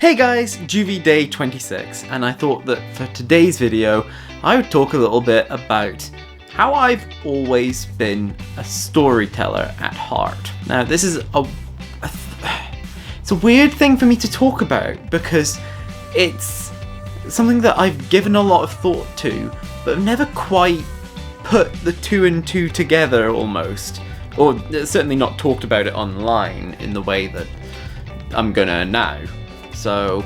Hey guys, JuV Day 26, and I thought that for today's video, I would talk a little bit about how I've always been a storyteller at heart. Now, this is it's a weird thing for me to talk about because it's something that I've given a lot of thought to, but I've never quite put the two and two together almost, or certainly not talked about it online in the way that I'm gonna now. So,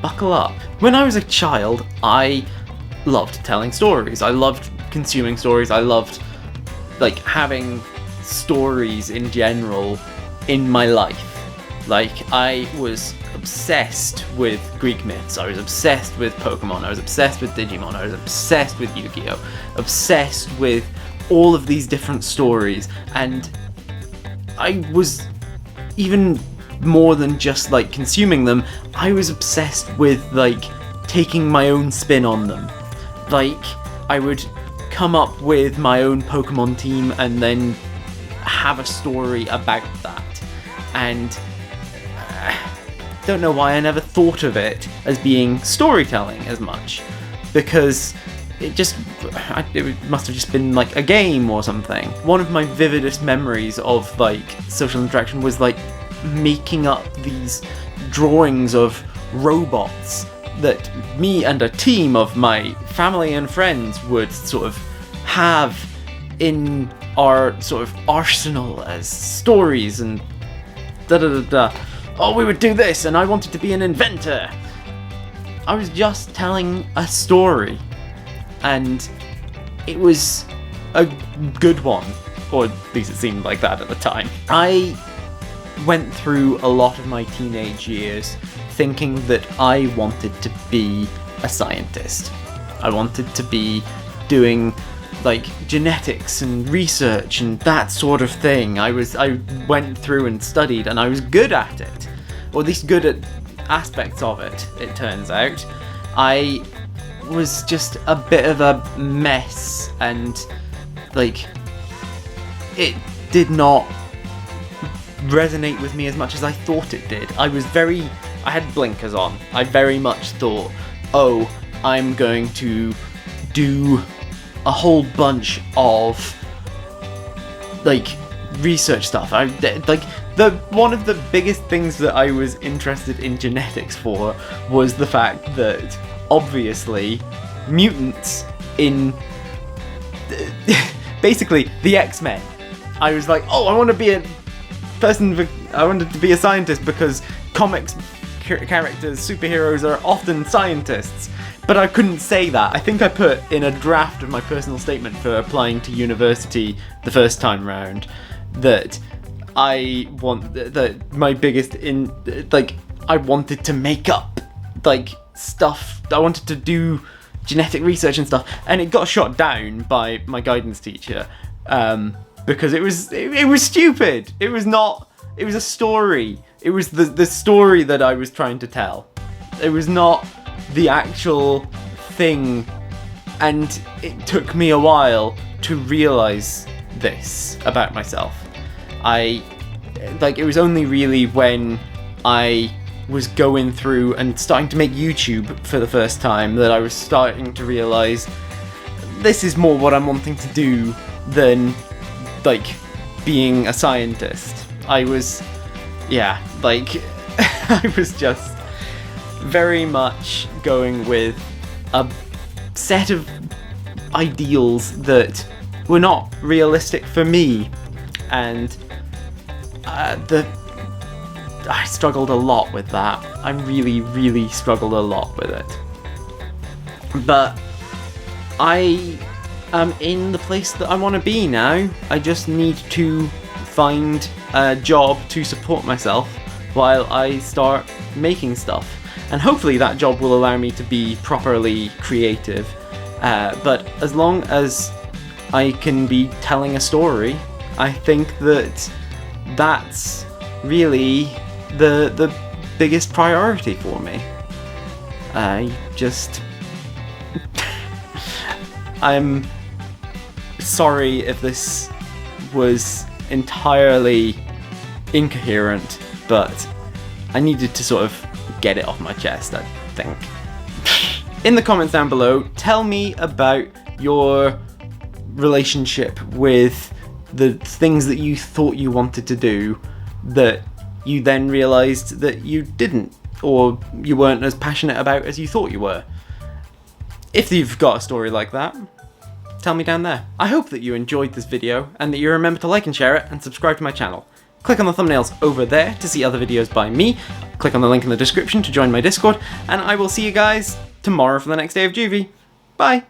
buckle up. When I was a child, I loved telling stories. I loved consuming stories. I loved, having stories in general in my life. I was obsessed with Greek myths. I was obsessed with Pokemon. I was obsessed with Digimon. I was obsessed with Yu-Gi-Oh! Obsessed with all of these different stories. And I was even more than just consuming them. I was obsessed with taking my own spin on them. I would come up with my own Pokemon team and then have a story about that. And don't know why I never thought of it as being storytelling as much, because it must have just been a game or something. One of my vividest memories of social interaction was making up these drawings of robots that me and a team of my family and friends would sort of have in our sort of arsenal as stories and Oh, we would do this, and I wanted to be an inventor. I was just telling a story, and it was a good one, or at least it seemed like that at the time. I went through a lot of my teenage years thinking that I wanted to be a scientist. I wanted to be doing genetics and research and that sort of thing. I went through and studied, and I was good at it, or at least good at aspects of it, it turns out. I was just a bit of a mess, and it did not resonate with me as much as I thought it did. I had blinkers on. I very much thought, oh, I'm going to do a whole bunch of research stuff. One of the biggest things that I was interested in genetics for was the fact that obviously mutants in basically the X-Men. I was oh, I wanted to be a scientist because comics characters, superheroes are often scientists. But I couldn't say that. I think I put in a draft of my personal statement for applying to university the first time round that I wanted to make up stuff. I wanted to do genetic research and stuff, and it got shot down by my guidance teacher because it was stupid. It was a story. It was the story that I was trying to tell. It was not the actual thing, and it took me a while to realize this about myself. It was only really when I was going through and starting to make YouTube for the first time that I was starting to realize this is more what I'm wanting to do than being a scientist. I was just very much going with a set of ideals that were not realistic for me, and I struggled a lot with that. I really, really struggled a lot with it. But I am in the place that I want to be now. I just need to find a job to support myself while I start making stuff. And hopefully that job will allow me to be properly creative. But as long as I can be telling a story, I think that that's really the biggest priority for me. I'm sorry if this was entirely incoherent, but I needed to sort of get it off my chest, I think. In the comments down below, tell me about your relationship with the things that you thought you wanted to do that you then realised that you didn't, or you weren't as passionate about as you thought you were. If you've got a story like that, tell me down there. I hope that you enjoyed this video and that you remember to like and share it and subscribe to my channel. Click on the thumbnails over there to see other videos by me, click on the link in the description to join my Discord, and I will see you guys tomorrow for the next day of JuV. Bye!